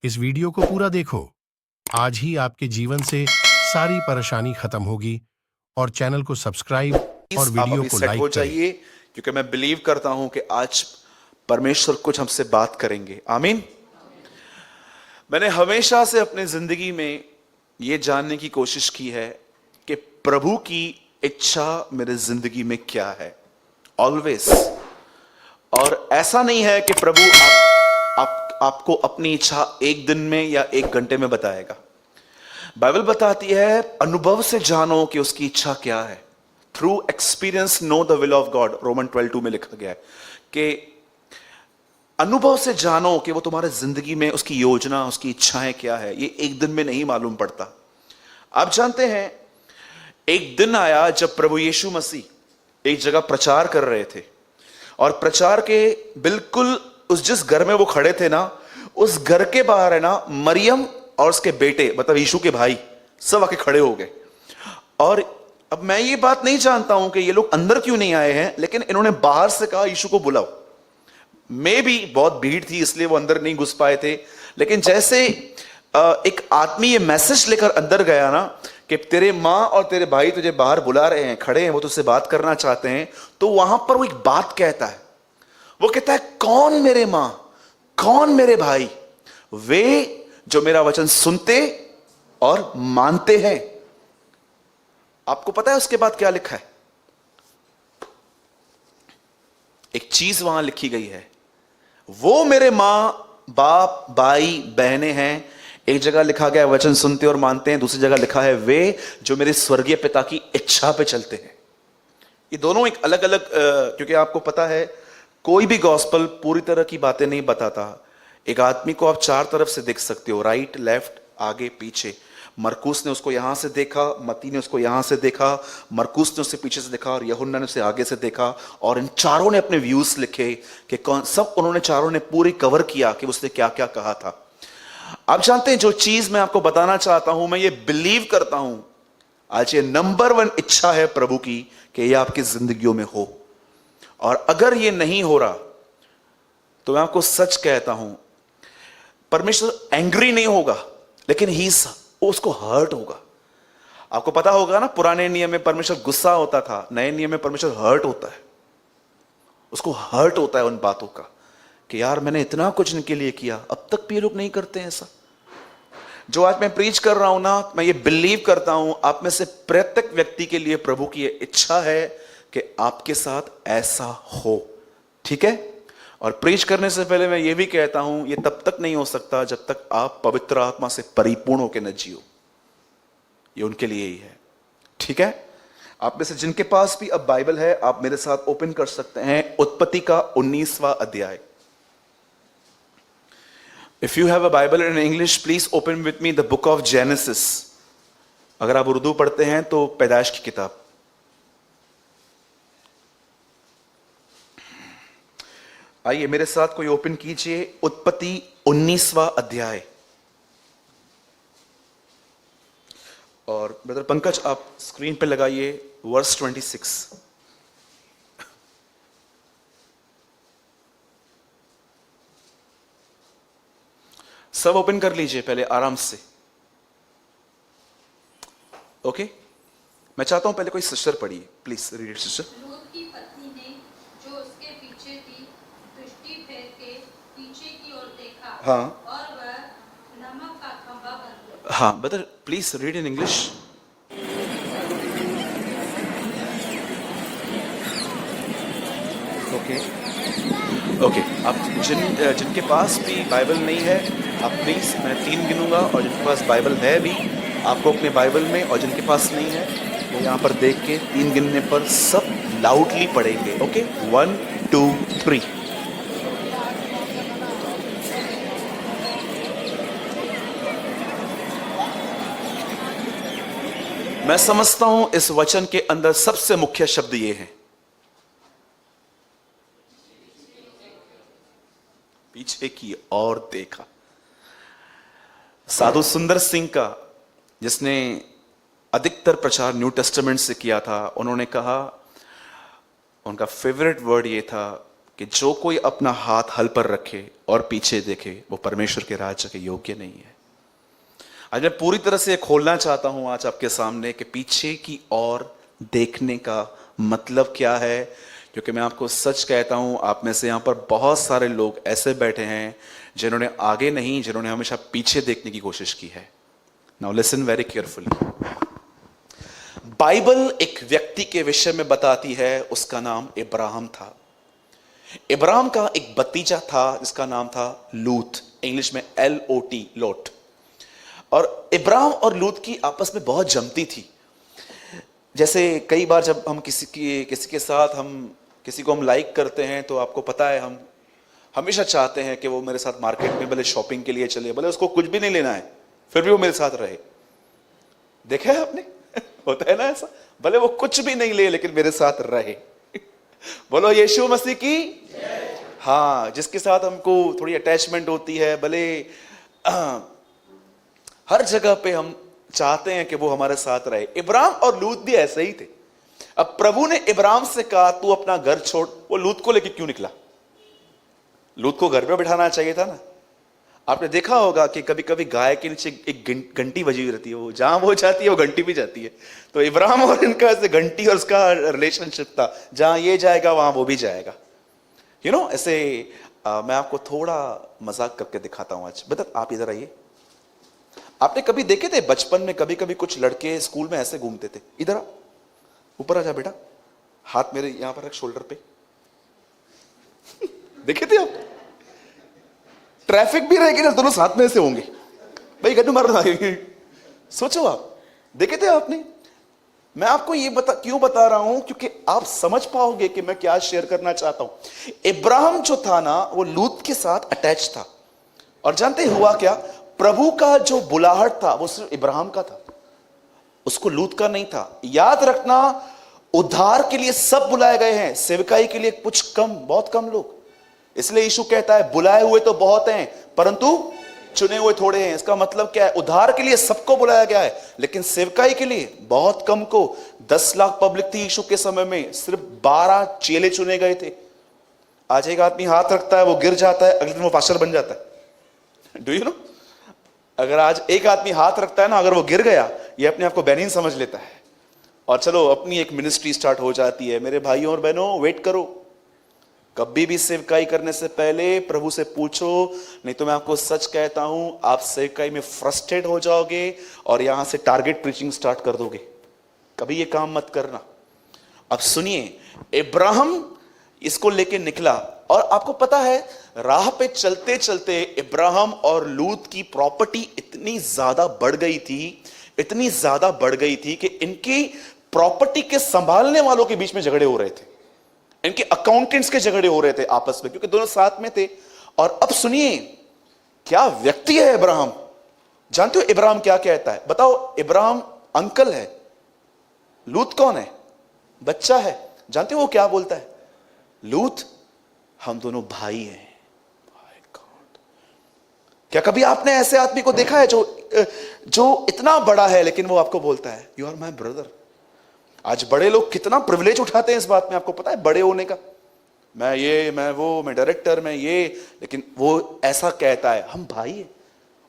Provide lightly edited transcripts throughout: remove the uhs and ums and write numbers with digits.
इस वीडियो को पूरा देखो। आज ही आपके जीवन से सारी परेशानी खत्म होगी और चैनल को सब्सक्राइब और आप वीडियो अभी को सेट हो लाइक करें। जाइए, क्योंकि मैं बिलीव करता हूं कि आज परमेश्वर कुछ हमसे बात करेंगे। आमीन। मैंने हमेशा से अपनी जिंदगी में यह जानने की कोशिश की है कि प्रभु की इच्छा मेरे जिंदगी में क्या है, ऑलवेज। और ऐसा नहीं है कि प्रभु आपको अपनी इच्छा एक दिन में या एक घंटे में बताएगा। बाइबल बताती है अनुभव से जानो कि उसकी इच्छा क्या है। Through experience know the will of God, Roman 12:2 में लिखा गया है कि अनुभव से जानो कि वो तुम्हारे जिंदगी में उसकी योजना, उसकी इच्छाएं क्या है। ये एक दिन में नहीं मालूम पड़ता। आप जानते हैं, एक दिन आया जब प्रभु यीशु मसीह एक जगह प्रचार कर रहे थे, और प्रचार के बिल्कुल उस जिस घर में वो खड़े थे ना, उस घर के बाहर है ना, मरियम और उसके बेटे, मतलब यीशु के भाई, सब आके खड़े हो गए। और अब मैं ये बात नहीं जानता हूं कि ये लोग अंदर क्यों नहीं आए हैं, लेकिन इन्होंने बाहर से कहा यीशु को बुलाओ। मे भी बहुत भीड़ थी इसलिए वो अंदर नहीं घुस पाए थे। लेकिन जैसे एक आदमी ये मैसेज लेकर अंदर गया ना कि तेरे माँ और तेरे भाई तुझे बाहर बुला रहे हैं, खड़े हैं, वो तुझसे बात करना चाहते हैं, तो वहां पर वो एक बात कहता है। वो कहता है, कौन मेरे माँ, कौन मेरे भाई? वे जो मेरा वचन सुनते और मानते हैं। आपको पता है उसके बाद क्या लिखा है? एक चीज वहां लिखी गई है, वो मेरे मां, बाप, भाई, बहनें हैं। एक जगह लिखा गया वचन सुनते और मानते हैं, दूसरी जगह लिखा है वे जो मेरे स्वर्गीय पिता की इच्छा पे चलते हैं। ये दोनों एक अलग अलग, क्योंकि आपको पता है कोई भी गॉस्पल पूरी तरह की बातें नहीं बताता। एक आदमी को आप चार तरफ से देख सकते हो, राइट, लेफ्ट, आगे, पीछे। मरकुस ने उसको यहां से देखा, मत्ती ने उसको यहां से देखा, मरकुस ने उसे पीछे से देखा, और यूहन्ना ने उसे आगे से देखा। और इन चारों ने अपने व्यूज लिखे कि कौन सब, उन्होंने चारों ने पूरी कवर किया कि उसने क्या क्या कहा था। आप जानते हैं, जो चीज मैं आपको बताना चाहता हूं, मैं ये बिलीव करता हूं आज ये नंबर 1 इच्छा है प्रभु की कि ये आपकी जिंदगियों में हो। और अगर ये नहीं हो रहा तो मैं आपको सच कहता हूं, परमेश्वर एंग्री नहीं होगा, लेकिन उसको हर्ट होगा। आपको पता होगा ना, पुराने नियम में परमेश्वर गुस्सा होता था, नए नियम में परमेश्वर हर्ट होता है। उसको हर्ट होता है उन बातों का कि यार मैंने इतना कुछ इनके लिए किया, अब तक भी ये लोग नहीं करते हैं ऐसा। जो आज मैं प्रीच कर रहा हूं ना, मैं ये बिलीव करता हूं आप में से प्रत्येक व्यक्ति के लिए प्रभु की ये इच्छा है कि आपके साथ ऐसा हो। ठीक है? और प्रीच करने से पहले मैं ये भी कहता हूं, ये तब तक नहीं हो सकता जब तक आप पवित्र आत्मा से परिपूर्ण होकर न जियो। ये उनके लिए ही है। ठीक है? आप में से जिनके पास भी अब बाइबल है, आप मेरे साथ ओपन कर सकते हैं उत्पत्ति का 19वां अध्याय। If you have a Bible in English, please open with me the book of genesis. अगर आप उर्दू पढ़ते हैं तो पैदाइश की किताब। आइए मेरे साथ कोई ओपन कीजिए उत्पत्ति 19वां अध्याय। और ब्रदर पंकज आप स्क्रीन पे लगाइए वर्स 26। सब ओपन कर लीजिए पहले आराम से। ओके, मैं चाहता हूं पहले कोई सिस्टर पढ़िए, प्लीज रीड इट सिस्टर। लूत की पत्नी ने जो उसके पीछे थी, दृष्टि फेर के पीछे की ओर देखा, हाँ, और वह नमक का खंभा बन गया। हाँ brother please read in English. Okay okay, आप जिनके पास भी बाइबल नहीं है, आप प्लीज, मैं 3 गिनूंगा, और जिनके पास बाइबल है भी, आपको अपने बाइबल में, और जिनके पास नहीं है वो यहाँ पर देख के 3 गिनने पर सब लाउडली पढ़ेंगे। ओके, 1 2 3। मैं समझता हूं इस वचन के अंदर सबसे मुख्य शब्द ये हैं, पीछे की ओर देखा। साधु सुंदर सिंह का, जिसने अधिकतर प्रचार न्यू टेस्टामेंट से किया था, उन्होंने कहा, उनका फेवरेट वर्ड ये था कि जो कोई अपना हाथ हल पर रखे और पीछे देखे वो परमेश्वर के राज्य के योग्य नहीं है। आज मैं पूरी तरह से खोलना चाहता हूं आज आपके सामने कि पीछे की ओर देखने का मतलब क्या है, क्योंकि मैं आपको सच कहता हूं, आप में से यहां पर बहुत सारे लोग ऐसे बैठे हैं जिन्होंने आगे नहीं, जिन्होंने हमेशा पीछे देखने की कोशिश की है। Now listen very carefully. Bible एक व्यक्ति के विषय में बताती है, उसका नाम इब्राहिम था। इब्राहिम का एक भतीजा था जिसका नाम था लूत, इंग्लिश में LOT, लोट। और इब्राहिम और लूत की आपस में बहुत जमती थी। जैसे कई बार जब हम किसी के साथ किसी को हम लाइक करते हैं तो आपको पता है हम हमेशा चाहते हैं कि वो मेरे साथ मार्केट में भले शॉपिंग के लिए चले, भले उसको कुछ भी नहीं लेना है फिर भी वो मेरे साथ रहे। देखा है आपने? होता है ना ऐसा, भले वो कुछ भी नहीं ले लेकिन मेरे साथ रहे। बोलो यीशु मसीह की। हाँ, जिसके साथ हमको थोड़ी अटैचमेंट होती है, भले हर जगह पे हम चाहते हैं कि वो हमारे साथ रहे। इब्राहिम और लूत भी ऐसे ही थे। अब प्रभु ने इब्राहिम से कहा तू अपना घर छोड़। वो लूत को लेके क्यों निकला? लूत को घर पे बिठाना चाहिए था ना। आपने देखा होगा कि कभी कभी गाय के नीचे एक घंटी बजी हुई रहती है, वो जहां वो जाती है वो घंटी भी जाती है। तो इब्राहिम और इनका ऐसे घंटी और उसका रिलेशनशिप था, जहां ये जाएगा वहां वो भी जाएगा। ऐसे मैं आपको थोड़ा मजाक करके दिखाता हूं आज। बता, आप इधर आइए। आपने कभी देखे थे बचपन में कभी कभी कुछ लड़के स्कूल में ऐसे घूमते थे? इधर आ, ऊपर आ जा बेटा, हाथ मेरे यहां पर रख शोल्डर पे। देखे थे आप? ट्रैफिक भी रहेगी ना, दोनों साथ में ऐसे होंगे, भाई गड्ढू मार रहा। सोचो आप, देखे थे आपने? मैं आपको ये क्यों बता रहा हूं, क्योंकि आप समझ पाओगे कि मैं क्या शेयर करना चाहता हूं। इब्राहिम जो था ना, वो लूत के साथ अटैच था। और जानते हुआ क्या, प्रभु का जो बुलाहट था वो सिर्फ इब्राहिम का था, उसको लूत का नहीं था। याद रखना, उद्धार के लिए सब बुलाए गए हैं, सेवकाई के लिए कुछ कम, बहुत कम लोग। इसलिए यीशु कहता है बुलाए हुए तो बहुत हैं परंतु चुने हुए थोड़े हैं। इसका मतलब क्या है? उद्धार के लिए सबको बुलाया गया है लेकिन सेवकाई के लिए बहुत कम को। 10 लाख पब्लिक थी यीशु के समय में, सिर्फ 12 चेले चुने गए थे। आज एक आदमी हाथ रखता है, वो गिर जाता है, अगले दिन वो पास्टर बन जाता है। Do you know? अगर आज एक आदमी हाथ रखता है ना, अगर वो गिर गया, ये अपने आप को बेनिन समझ लेता है और चलो अपनी एक मिनिस्ट्री स्टार्ट हो जाती है। मेरे भाइयों और बहनों, वेट करो। कभी भी सेवकाई करने से पहले प्रभु से पूछो, नहीं तो मैं आपको सच कहता हूं, आप सेवकाई में फ्रस्ट्रेट हो जाओगे और यहां से टारगेट प्रीचिंग स्टार्ट कर दोगे। कभी ये काम मत करना। अब सुनिए, इब्राहिम इसको लेके निकला और आपको पता है, राह पे चलते चलते इब्राहिम और लूत की प्रॉपर्टी इतनी ज्यादा बढ़ गई थी, इतनी ज्यादा बढ़ गई थी कि इनकी प्रॉपर्टी के संभालने वालों के बीच में झगड़े हो रहे थे, इनके अकाउंटेंट्स के झगड़े हो रहे थे आपस में, क्योंकि दोनों साथ में थे। और अब सुनिए, क्या व्यक्ति है इब्राहिम। जानते हो इब्राहिम क्या कहता है? बताओ, इब्राहिम अंकल है, लूत कौन है? बच्चा है। जानते हो वो क्या बोलता है? लूत, हम दोनों भाई हैं। क्या कभी आपने ऐसे आदमी को देखा है जो इतना बड़ा है लेकिन वो आपको बोलता है यू आर माय ब्रदर? आज बड़े लोग कितना प्रिविलेज उठाते हैं इस बात में, आपको पता है, बड़े होने का। मैं ये, मैं वो, मैं डायरेक्टर, मैं ये, लेकिन वो ऐसा कहता है हम भाई हैं।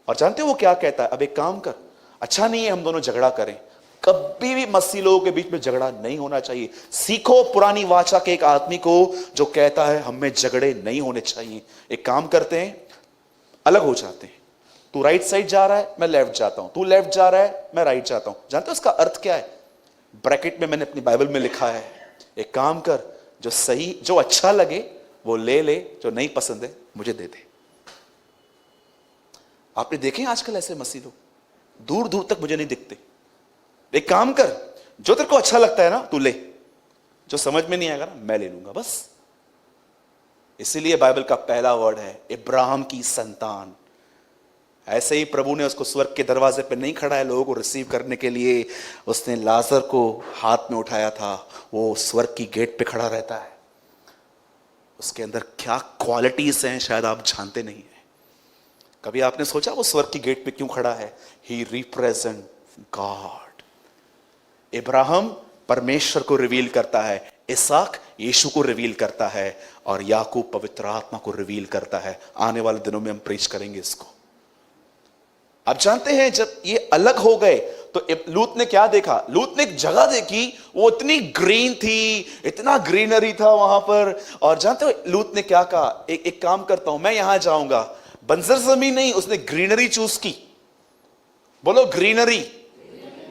और जानते हो वो क्या कहता है? अब एक काम कर, अच्छा नहीं है हम दोनों झगड़ा करें। कभी भी मसीह लोगों के बीच में झगड़ा नहीं होना चाहिए। सीखो पुरानी वाचा के एक आदमी को जो कहता है हम में झगड़े नहीं होने चाहिए। एक काम करते हैं, अलग हो जाते हैं। तू राइट साइड जा रहा है, मैं लेफ्ट जाता हूं, तू लेफ्ट जा रहा है, मैं राइट जाता हूं। जानते हो उसका अर्थ क्या है? ब्रैकेट में मैंने अपनी बाइबल में लिखा है, एक काम कर, जो सही, जो अच्छा लगे वो ले ले, जो नहीं पसंद है मुझे दे दे। आपने देखे आजकल ऐसे मसीह लोग, दूर दूर तक मुझे नहीं दिखते। एक काम कर, जो तेरे को अच्छा लगता है ना तू ले, जो समझ में नहीं आएगा ना मैं ले लूंगा, बस। इसीलिए बाइबल का पहला वर्ड है इब्राहिम की संतान। ऐसे ही प्रभु ने उसको स्वर्ग के दरवाजे पे नहीं खड़ा है लोगों को रिसीव करने के लिए, उसने लाजर को हाथ में उठाया था, वो स्वर्ग की गेट पे खड़ा रहता है। उसके अंदर क्या क्वालिटीज हैं शायद आप जानते नहीं हैं। कभी आपने सोचा वो स्वर्ग की गेट पे क्यों खड़ा है? ही रिप्रेजेंट गॉड। इब्राहिम परमेश्वर को रिवील करता है, इसहाक यीशु को रिवील करता है और याकूब पवित्र आत्मा को रिवील करता है। आने वाले दिनों में हम प्रीच करेंगे इसको। आप जानते हैं जब ये अलग हो गए तो लूत ने क्या देखा? लूत ने एक जगह देखी, वो इतनी ग्रीन थी, इतना ग्रीनरी था वहां पर। और जानते हो लूत ने क्या कहा? एक काम करता हूं, मैं यहां जाऊंगा। बंजर जमीन नहीं, उसने ग्रीनरी चूज की। बोलो ग्रीनरी।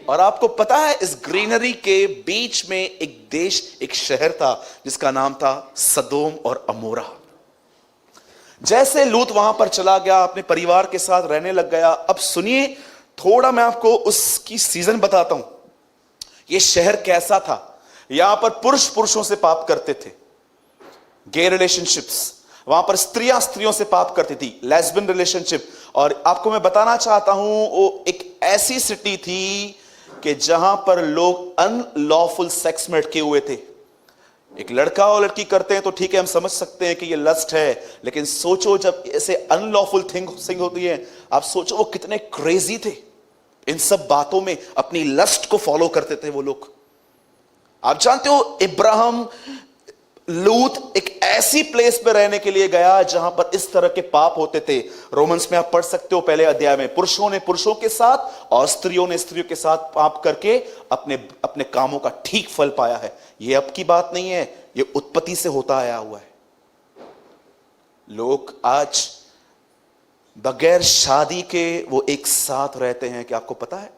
और आपको पता है इस ग्रीनरी के बीच में एक देश, एक शहर था जिसका नाम था सदोम और अमोरा। जैसे लूत वहां पर चला गया, अपने परिवार के साथ रहने लग गया। अब सुनिए थोड़ा, मैं आपको उसकी सीजन बताता हूं। यह शहर कैसा था? यहां पर पुरुष पुरुषों से पाप करते थे, गे रिलेशनशिप्स। वहां पर स्त्रियां स्त्रियों से पाप करती थी, लेस्बियन रिलेशनशिप। और आपको मैं बताना चाहता हूं, वो एक ऐसी सिटी थी कि जहां पर लोग अनलॉफुल सेक्स में अटके हुए थे। एक लड़का और लड़की करते हैं तो ठीक है, हम समझ सकते हैं कि ये लस्ट है, लेकिन सोचो जब ऐसे अनलॉफुल थिंग होती है, आप सोचो वो कितने क्रेजी थे इन सब बातों में, अपनी लस्ट को फॉलो करते थे वो लोग। आप जानते हो इब्राहिम, लूत एक ऐसी प्लेस पे रहने के लिए गया जहां पर इस तरह के पाप होते थे। रोमन्स में आप पढ़ सकते हो पहले अध्याय में, पुरुषों ने पुरुषों के साथ और स्त्रियों ने स्त्रियों के साथ पाप करके अपने अपने कामों का ठीक फल पाया है। यह अब की बात नहीं है, यह उत्पत्ति से होता आया हुआ है। लोग आज बगैर शादी के वो एक साथ रहते हैं। क्या आपको पता है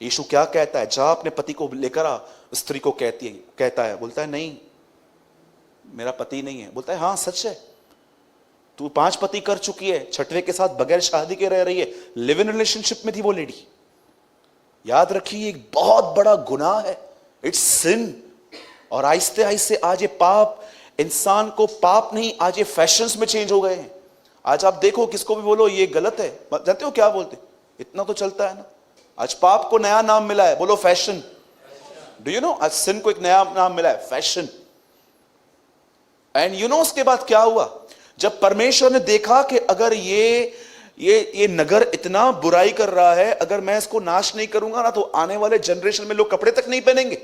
यीशु क्या कहता है? जा अपने पति को लेकर आ। स्त्री को कहता है, बोलता है नहीं मेरा पति नहीं है। बोलता है हाँ सच है, तू 5 पति कर चुकी है, 6वें के साथ बगैर शादी के रह रही है। लिव इन रिलेशनशिप में थी वो लेडी। याद रखिए एक बहुत बड़ा गुनाह है, इट्स सिन। और आहिस्ते आहिस्ते आज ये पाप, इंसान को पाप नहीं, आज ये फैशंस में चेंज हो गए हैं। आज आप देखो किसको भी बोलो ये गलत है, जानते हो क्या बोलते? इतना तो चलता है ना। आज पाप को नया नाम मिला है, बोलो फैशन। डू यू नो आज सिन को एक नया नाम मिला है, फैशन। एंड यू नो उसके बाद क्या हुआ? जब परमेश्वर ने देखा कि अगर ये नगर इतना बुराई कर रहा है, अगर मैं इसको नाश नहीं करूंगा ना तो आने वाले जनरेशन में लोग कपड़े तक नहीं पहनेंगे।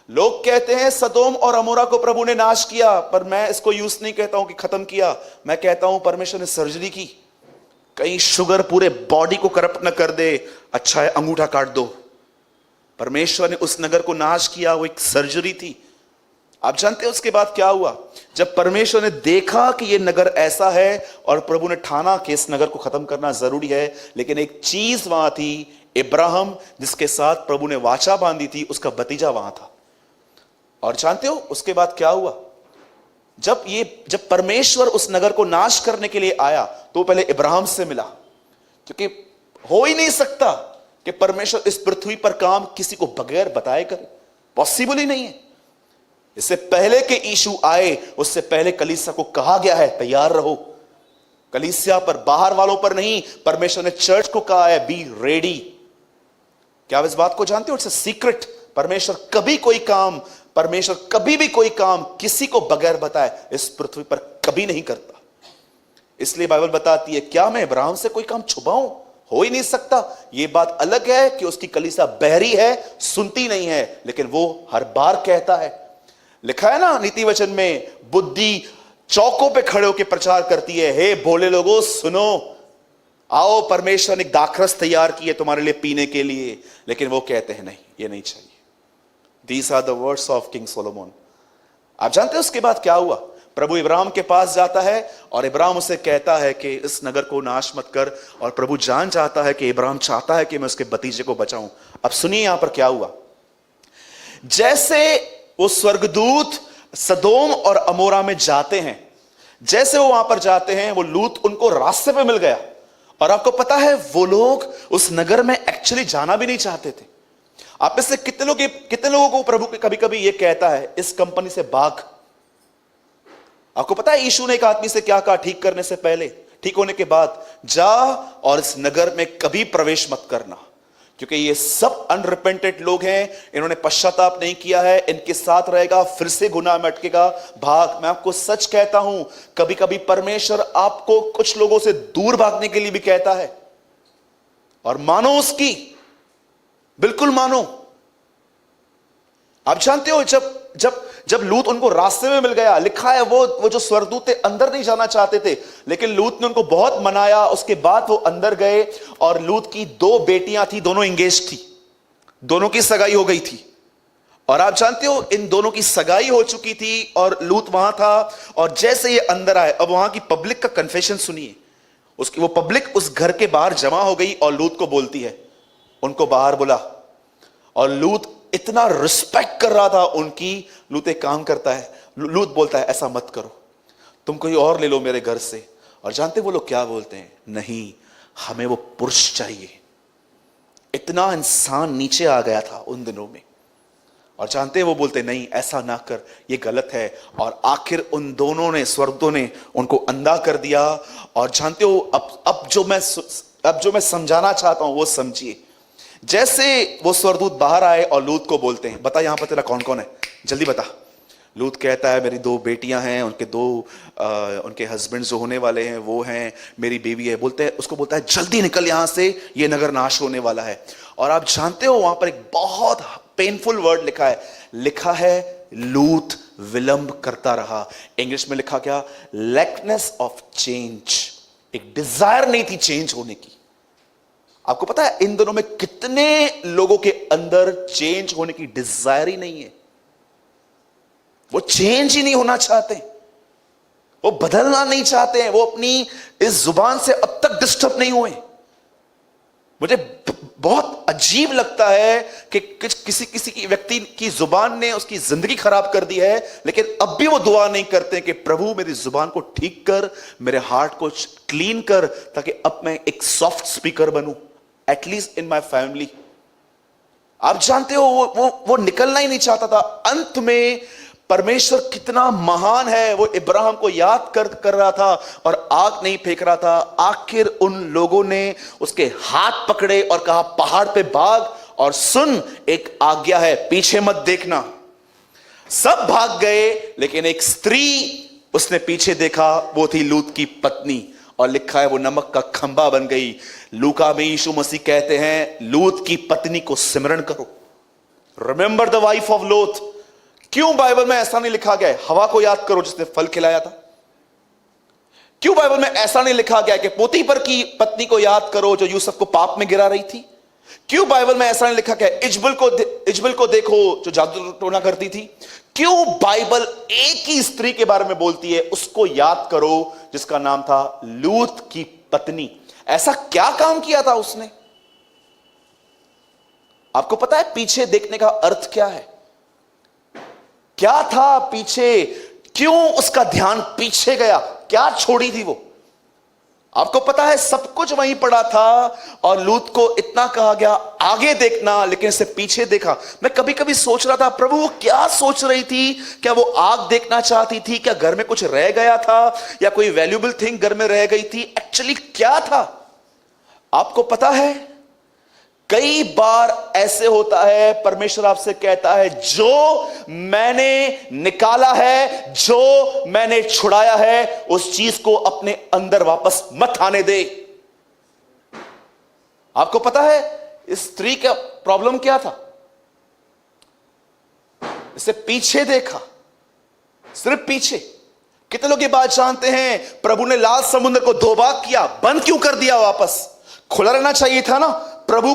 लोग कहते हैं सदोम और अमोरा को प्रभु ने नाश किया, पर मैं इसको यूज नहीं कहता हूं कि खत्म किया, मैं कहता हूं परमेश्वर ने सर्जरी की। कहीं शुगर पूरे बॉडी को करप्ट न कर दे, अच्छा है अंगूठा काट दो। परमेश्वर ने उस नगर को नाश किया, वो एक सर्जरी थी। आप जानते हैं उसके बाद क्या हुआ? जब परमेश्वर ने देखा कि यह नगर ऐसा है और प्रभु ने ठाना कि इस नगर को खत्म करना जरूरी है, लेकिन एक चीज वहां थी, इब्राहिम जिसके साथ प्रभु ने वाचा बांधी थी, उसका भतीजा वहां था। और जानते हो उसके बाद क्या हुआ? जब परमेश्वर उस नगर को नाश करने के लिए आया तो पहले इब्राहिम से मिला, क्योंकि हो ही नहीं सकता कि परमेश्वर इस पृथ्वी पर काम किसी को बगैर बताए करे, पॉसिबल ही नहीं है। इससे पहले कि यीशु आए, उससे पहले कलीसिया को कहा गया है तैयार रहो। कलीसिया पर, बाहर वालों पर नहीं, परमेश्वर ने चर्च को कहा है बी रेडी। क्या आप इस बात को जानते हो? It's a secret. परमेश्वर कभी भी कोई काम किसी को बगैर बताए इस पृथ्वी पर कभी नहीं करता। इसलिए बाइबल बताती है, क्या मैं इब्राहिम से कोई काम छुपाऊं? हो ही नहीं सकता। यह बात अलग है कि उसकी कलीसिया बहरी है, सुनती नहीं है, लेकिन वो हर बार कहता है। लिखा है ना नीति वचन में, बुद्धि चौकों पे खड़े होकर प्रचार करती है, हे भोले लोगों सुनो, आओ परमेश्वर ने दाखरस तैयार की है तुम्हारे लिए पीने के लिए। लेकिन वो कहते हैं नहीं, ये नहीं चाहिए। These are the words of King Solomon। आप जानते हैं उसके बाद क्या हुआ? प्रभु इब्राहिम के पास जाता है और इब्राहिम उसे कहता है कि इस नगर को नाश मत कर। और प्रभु जान जाता है कि इब्राहिम चाहता है कि मैं उसके भतीजे को बचाऊं। अब सुनिए यहां पर क्या हुआ। जैसे वो स्वर्गदूत सदोम और अमोरा में जाते हैं, जैसे वो वहां पर जाते हैं, वो लूत उनको रास्ते पे मिल गया। और आपको पता है वो लोग उस नगर में एक्चुअली जाना भी नहीं चाहते थे। आप में से कितने लोगों को प्रभु कभी कभी ये कहता है इस कंपनी से भाग। आपको पता है यीशु ने एक आदमी से क्या कहा ठीक करने से पहले, ठीक होने के बाद? जा और इस नगर में कभी प्रवेश मत करना, क्योंकि ये सब अनरिपेंटेड लोग हैं, इन्होंने पश्चाताप नहीं किया है, इनके साथ रहेगा फिर से गुनाह में अटकेगा, भाग। मैं आपको सच कहता हूं, कभी कभी परमेश्वर आपको कुछ लोगों से दूर भागने के लिए भी कहता है, और मानो उसकी, बिल्कुल मानो। आप जानते हो जब जब जब लूत उनको रास्ते में मिल गया, लिखा है वो जो स्वर्गदूत थे अंदर नहीं जाना चाहते थे, लेकिन लूत ने उनको बहुत मनाया। उसके बाद वो अंदर गए और लूत की 2 बेटियां थी, दोनों इंगेज थी, दोनों की सगाई हो गई थी। और आप जानते हो इन दोनों की सगाई हो चुकी थी और लूत वहां था। और जैसे ये अंदर आए, अब वहां की पब्लिक का कन्फेशन सुनिए। उसकी वो पब्लिक उस घर के बाहर जमा हो गई और लूत को बोलती है, उनको बाहर बुला। और लूत इतना रिस्पेक्ट कर रहा था उनकी। लूत एक काम करता है, लूत बोलता है ऐसा मत करो, तुम कोई और ले लो मेरे घर से। और जानते वो लोग क्या बोलते हैं, नहीं हमें वो पुरुष चाहिए। इतना इंसान नीचे आ गया था उन दिनों में। और जानते हैं वो बोलते नहीं ऐसा ना कर, ये गलत है। और आखिर उन दोनों ने, स्वर्गदूतों ने उनको अंधा कर दिया। और जानते हो अब जो मैं समझाना चाहता हूं वो समझिए। जैसे वो स्वर्गदूत बाहर आए और लूत को बोलते हैं, बता यहां पर तेरा कौन कौन है, जल्दी बता। लूत कहता है मेरी 2 बेटियां हैं, उनके हस्बैंड जो होने वाले हैं वो हैं, मेरी बीवी है। उसको बोलता है जल्दी निकल यहां से, ये नगर नाश होने वाला है। और आप जानते हो वहां पर एक बहुत पेनफुल वर्ड लिखा है लूत विलंब करता रहा। इंग्लिश में लिखा क्या, लैकनेस ऑफ चेंज। एक डिजायर नहीं थी चेंज होने की। आपको पता है इन दिनों में कितने लोगों के अंदर चेंज होने की डिजायर ही नहीं है। वो चेंज ही नहीं होना चाहते, वो बदलना नहीं चाहते हैं, वो अपनी इस जुबान से अब तक डिस्टर्ब नहीं हुए। मुझे बहुत अजीब लगता है कि किसी की व्यक्ति की जुबान ने उसकी जिंदगी खराब कर दी है, लेकिन अब भी वो दुआ नहीं करते कि प्रभु मेरी जुबान को ठीक कर, मेरे हार्ट को क्लीन कर, ताकि अब मैं एक सॉफ्ट स्पीकर बनूं, एटलीस्ट इन माय फैमिली। आप जानते हो वो निकलना ही नहीं चाहता था। अंत में परमेश्वर कितना महान है, वो इब्राहिम को याद कर रहा था और आग नहीं फेंक रहा था। आखिर उन लोगों ने उसके हाथ पकड़े और कहा पहाड़ पे भाग और सुन, एक आज्ञा है, पीछे मत देखना। सब भाग गए, लेकिन एक स्त्री उसने पीछे देखा, वो थी लूत की पत्नी। और लिखा है वो नमक का खंभा बन गई। लूका में यीशु मसीह कहते हैं लूत की पत्नी को सिमरण करो, रिमेंबर द वाइफ ऑफ लूत। क्यों बाइबल में ऐसा नहीं लिखा गया है हवा को याद करो जिसने फल खिलाया था? क्यों बाइबल में ऐसा नहीं लिखा गया कि पोतीफर की पत्नी को याद करो जो यूसुफ को पाप में गिरा रही थी? क्यों बाइबल में ऐसा नहीं लिखा गया इजबल को देखो जो जादू टोना करती थी? क्यों बाइबल एक ही स्त्री के बारे में बोलती है, उसको याद करो जिसका नाम था लूत की पत्नी? ऐसा क्या काम किया था उसने? आपको पता है पीछे देखने का अर्थ क्या है? क्या था पीछे? क्यों उसका ध्यान पीछे गया? क्या छोड़ी थी वो? आपको पता है सब कुछ वहीं पड़ा था और लूत को इतना कहा गया आगे देखना, लेकिन इसे पीछे देखा। मैं कभी कभी सोच रहा था प्रभु वो क्या सोच रही थी? क्या वो आग देखना चाहती थी? क्या घर में कुछ रह गया था या कोई वैल्यूएबल थिंग घर में रह गई थी? एक्चुअली क्या था? आपको पता है कई बार ऐसे होता है, परमेश्वर आपसे कहता है जो मैंने निकाला है, जो मैंने छुड़ाया है, उस चीज को अपने अंदर वापस मत आने दे। आपको पता है इस स्त्री का प्रॉब्लम क्या था? इसे पीछे देखा, सिर्फ पीछे। कितने लोग ये बात जानते हैं प्रभु ने लाल समुद्र को 2 भाग किया, बंद क्यों कर दिया? वापस खुला रहना चाहिए था ना। प्रभु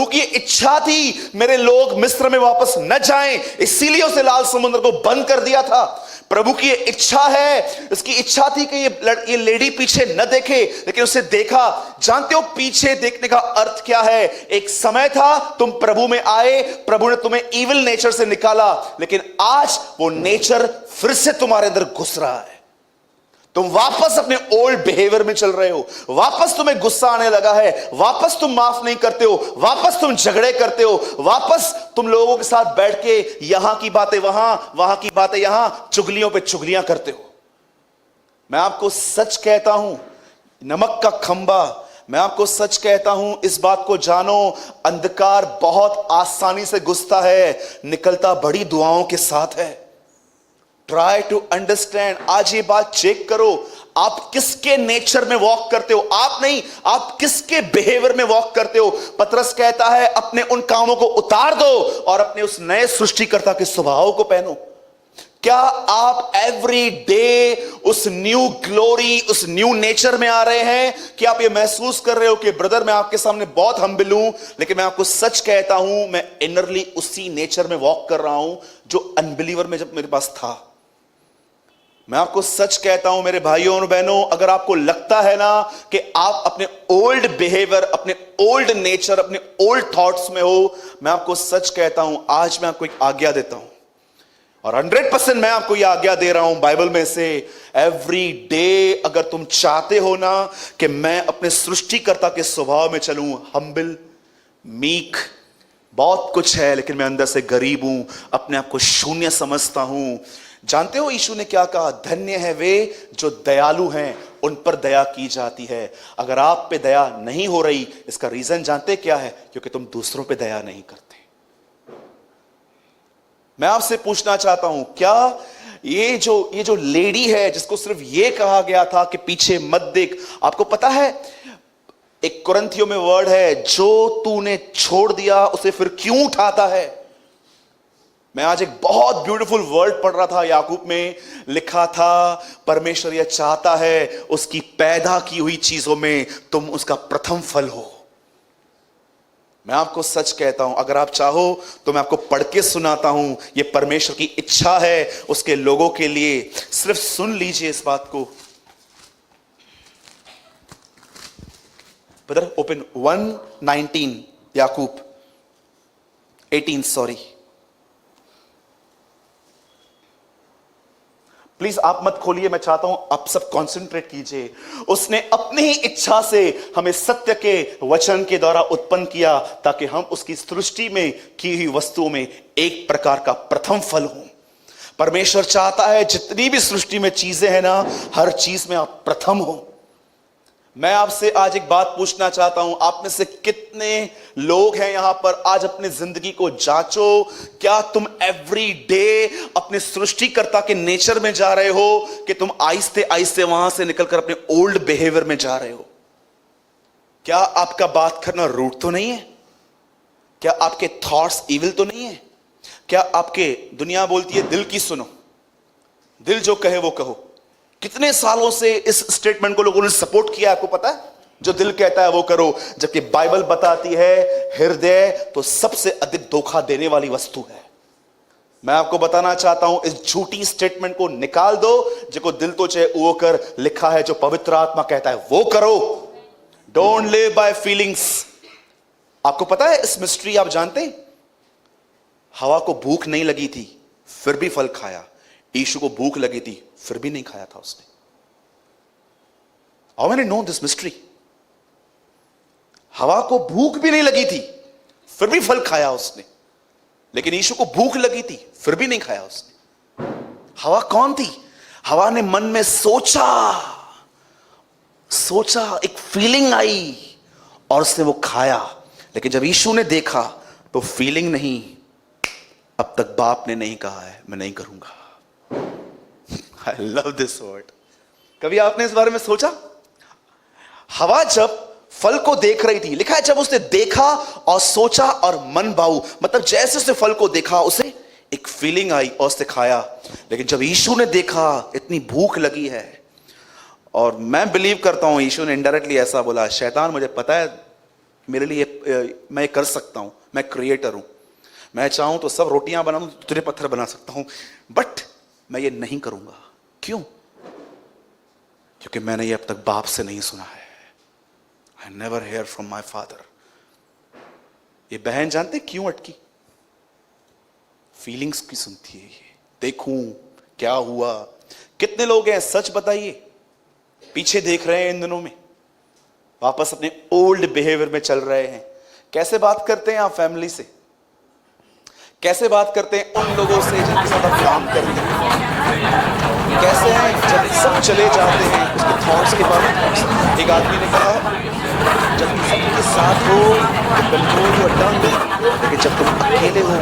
की इच्छा थी मेरे लोग मिस्र में वापस न जाएं, इसीलिए उसे लाल समुद्र को बंद कर दिया था। प्रभु की इच्छा है, उसकी इच्छा थी कि ये लेडी पीछे न देखे, लेकिन उसे देखा। जानते हो पीछे देखने का अर्थ क्या है? एक समय था तुम प्रभु में आए, प्रभु ने तुम्हें इविल नेचर से निकाला, लेकिन आज वो नेचर फिर से तुम्हारे अंदर घुस रहा है। तुम वापस अपने ओल्ड बिहेवियर में चल रहे हो, वापस तुम्हें गुस्सा आने लगा है, वापस तुम माफ नहीं करते हो, वापस तुम झगड़े करते हो, वापस तुम लोगों के साथ बैठ के यहां की बातें वहां, वहां की बातें यहां, चुगलियों पे चुगलियां करते हो। मैं आपको सच कहता हूं, नमक का खंबा, मैं आपको सच कहता हूं, इस बात को जानो, अंधकार बहुत आसानी से घुसता है, निकलता बड़ी दुआओं के साथ है। Try to understand. आज ये बात चेक करो, आप किसके नेचर में वॉक करते हो? आप नहीं, आप किसके बिहेवियर में वॉक करते हो? पतरस कहता है अपने उन कामों को उतार दो और अपने उस नए सृष्टिकर्ता के स्वभाव को पहनो। क्या आप एवरी डे उस न्यू ग्लोरी, उस न्यू नेचर में आ रहे हैं? कि आप ये महसूस कर रहे हो कि ब्रदर मैं आपके सामने बहुत हम्बल हूं, लेकिन मैं आपको सच कहता हूं मैं इनरली उसी नेचर में वॉक कर रहा हूं जो अनबिलीवर में जब मेरे पास था। मैं आपको सच कहता हूं मेरे भाइयों और बहनों, अगर आपको लगता है ना कि आप अपने ओल्ड बिहेवियर, अपने ओल्ड नेचर, अपने ओल्ड थॉट्स में हो, मैं आपको सच कहता हूं, आज मैं आपको एक आज्ञा देता हूं और 100% मैं आपको यह आज्ञा दे रहा हूं बाइबल में से, एवरी डे अगर तुम चाहते हो ना कि मैं अपने सृष्टिकर्ता के स्वभाव में चलूं, हम्बल, मीक, बहुत कुछ है लेकिन मैं अंदर से गरीब हूं, अपने आप को शून्य समझता हूं। जानते हो यीशु ने क्या कहा? धन्य है वे जो दयालु हैं, उन पर दया की जाती है। अगर आप पे दया नहीं हो रही, इसका रीजन जानते क्या है? क्योंकि तुम दूसरों पे दया नहीं करते। मैं आपसे पूछना चाहता हूं, क्या ये जो लेडी है जिसको सिर्फ ये कहा गया था कि पीछे मत देख, आपको पता है एक कुरिन्थियों में वर्ड है, जो तूने छोड़ दिया उसे फिर क्यों उठाता है? मैं आज एक बहुत ब्यूटीफुल वर्ड पढ़ रहा था, याकूब में लिखा था परमेश्वर यह चाहता है उसकी पैदा की हुई चीजों में तुम उसका प्रथम फल हो। मैं आपको सच कहता हूं, अगर आप चाहो तो मैं आपको पढ़ के सुनाता हूं, यह परमेश्वर की इच्छा है उसके लोगों के लिए। सिर्फ सुन लीजिए इस बात को। Brother open 1:19, Yakub 18, sorry please आप मत खोलिए, मैं चाहता हूं आप सब कंसंट्रेट कीजिए। उसने अपनी ही इच्छा से हमें सत्य के वचन के द्वारा उत्पन्न किया ताकि हम उसकी सृष्टि में की हुई वस्तुओं में एक प्रकार का प्रथम फल हों। परमेश्वर चाहता है जितनी भी सृष्टि में चीजें हैं ना, हर चीज में आप प्रथम हो। मैं आपसे आज एक बात पूछना चाहता हूं, आप में से कितने लोग हैं यहां पर, आज अपनी जिंदगी को जांचो, क्या तुम एवरी डे अपने सृष्टिकर्ता के नेचर में जा रहे हो कि तुम आहिस्ते आहिस्ते वहां से निकलकर अपने ओल्ड बिहेवियर में जा रहे हो? क्या आपका बात करना रूट तो नहीं है? क्या आपके थॉट्स इविल तो नहीं है? क्या आपके, दुनिया बोलती है दिल की सुनो, दिल जो कहे वो कहो। कितने सालों से इस स्टेटमेंट को लोगों ने सपोर्ट किया, आपको पता है? जो दिल कहता है वो करो, जबकि बाइबल बताती है हृदय तो सबसे अधिक धोखा देने वाली वस्तु है। मैं आपको बताना चाहता हूं, इस झूठी स्टेटमेंट को निकाल दो, जिसको दिल तो चाहे वो कर लिखा है, जो पवित्र आत्मा कहता है वो करो। Don't live by feelings. आपको पता है इस मिस्ट्री आप जानते हैं? हवा को भूख नहीं लगी थी फिर भी फल खाया, यीशु को भूख लगी थी फिर भी नहीं खाया था उसने। How many know this mystery? हवा को भूख भी नहीं लगी थी फिर भी फल खाया उसने, लेकिन यीशु को भूख लगी थी फिर भी नहीं खाया उसने। हवा कौन थी? हवा ने मन में सोचा, एक फीलिंग आई और उसने वो खाया। लेकिन जब यीशु ने देखा तो फीलिंग नहीं, अब तक बाप ने नहीं कहा है मैं नहीं करूंगा। I love this word. कभी आपने इस बारे में सोचा? हवा जब फल को देख रही थी, लिखा है जब उसने देखा और सोचा और मन भाऊ, मतलब जैसे उसने फल को देखा उसे एक फीलिंग आई और उसने खाया। लेकिन जब यीशु ने देखा इतनी भूख लगी है, और मैं बिलीव करता हूं यीशु ने इनडायरेक्टली ऐसा बोला, शैतान मुझे पता है मेरे लिए मैं कर सकता हूं, मैं क्रिएटर हूं, मैं चाहूं तो सब रोटियां बनाऊं, तुझे पत्थर बना सकता हूं, बट मैं ये नहीं करूंगा। क्यों? क्योंकि मैंने ये अब तक बाप से नहीं सुना है। I never hear from my father. ये बहन जानते क्यों अटकी? फीलिंग्स की सुनती है ये, देखूं क्या हुआ। कितने लोग हैं सच बताइए पीछे देख रहे हैं इन दिनों में, वापस अपने ओल्ड बिहेवियर में चल रहे हैं। कैसे बात करते हैं आप फैमिली से? कैसे बात करते हैं उन लोगों से जिनके साथ आप काम करते हैं? कैसे हैं जब सब चले जाते हैं उसके थॉट्स के बारे में? एक आदमी ने कहा जब तुम सबके साथ हो तो कंट्रोल योर टंग, लेकिन जब तुम अकेले हो।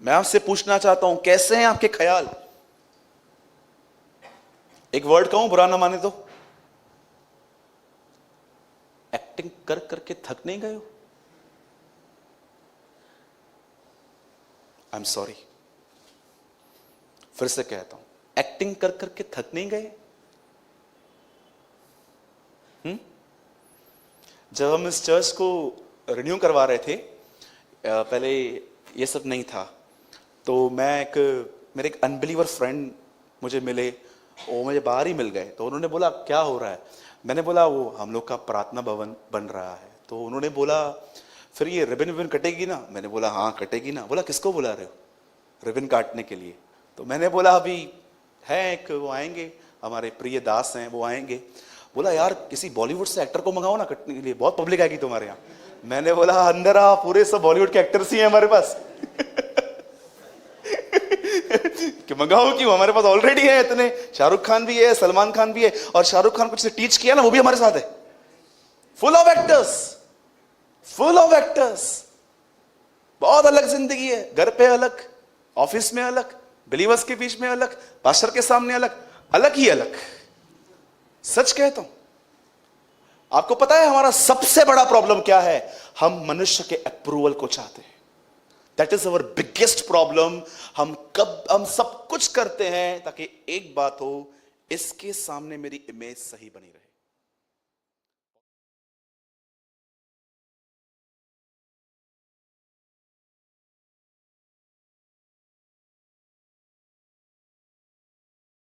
मैं आपसे पूछना चाहता हूं, कैसे हैं आपके ख्याल? एक वर्ड कहूं, बुरा ना माने तो, एक्टिंग कर करके थक नहीं गए हो? आई एम सॉरी, फिर से कहता हूं, एक्टिंग कर करके थक नहीं गए? जब हम इस चर्च को रिन्यू करवा रहे थे, पहले ये सब नहीं था, तो मेरे एक अनबिलीवर फ्रेंड मुझे मिले, वो मुझे बाहर ही मिल गए। तो उन्होंने बोला क्या हो रहा है? मैंने बोला वो हम लोग का प्रार्थना भवन बन रहा है। तो उन्होंने बोला फिर ये रिबन विबन कटेगी ना? मैंने बोला हाँ कटेगी ना। बोला किसको बुला रहे हो रिबन काटने के लिए? तो मैंने बोला अभी है एक, वो आएंगे, हमारे प्रिय दास हैं, वो आएंगे। बोला यार किसी बॉलीवुड से एक्टर को मंगाओ ना कटने के लिए, बहुत पब्लिक आएगी तुम्हारे यहाँ। मैंने बोला अंदर आ, पूरे सब बॉलीवुड के एक्टर्स ही हैं हमारे पास। कि मंगाओ क्यों, हमारे पास ऑलरेडी है इतने। शाहरुख खान भी है, सलमान खान भी है, और शाहरुख खान कुछ टीच किया ना, वो भी हमारे साथ है। Full of actors, full of actors. बहुत अलग जिंदगी है, घर पे अलग, ऑफिस में अलग, बिलीवर्स के बीच में अलग, पास्टर के सामने अलग, अलग ही अलग। सच कहता हूं, आपको पता है हमारा सबसे बड़ा प्रॉब्लम क्या है? हम मनुष्य के अप्रूवल को चाहते हैं। That is our biggest problem. हम सब कुछ करते हैं ताकि एक बात हो, इसके सामने मेरी इमेज सही बनी रहे।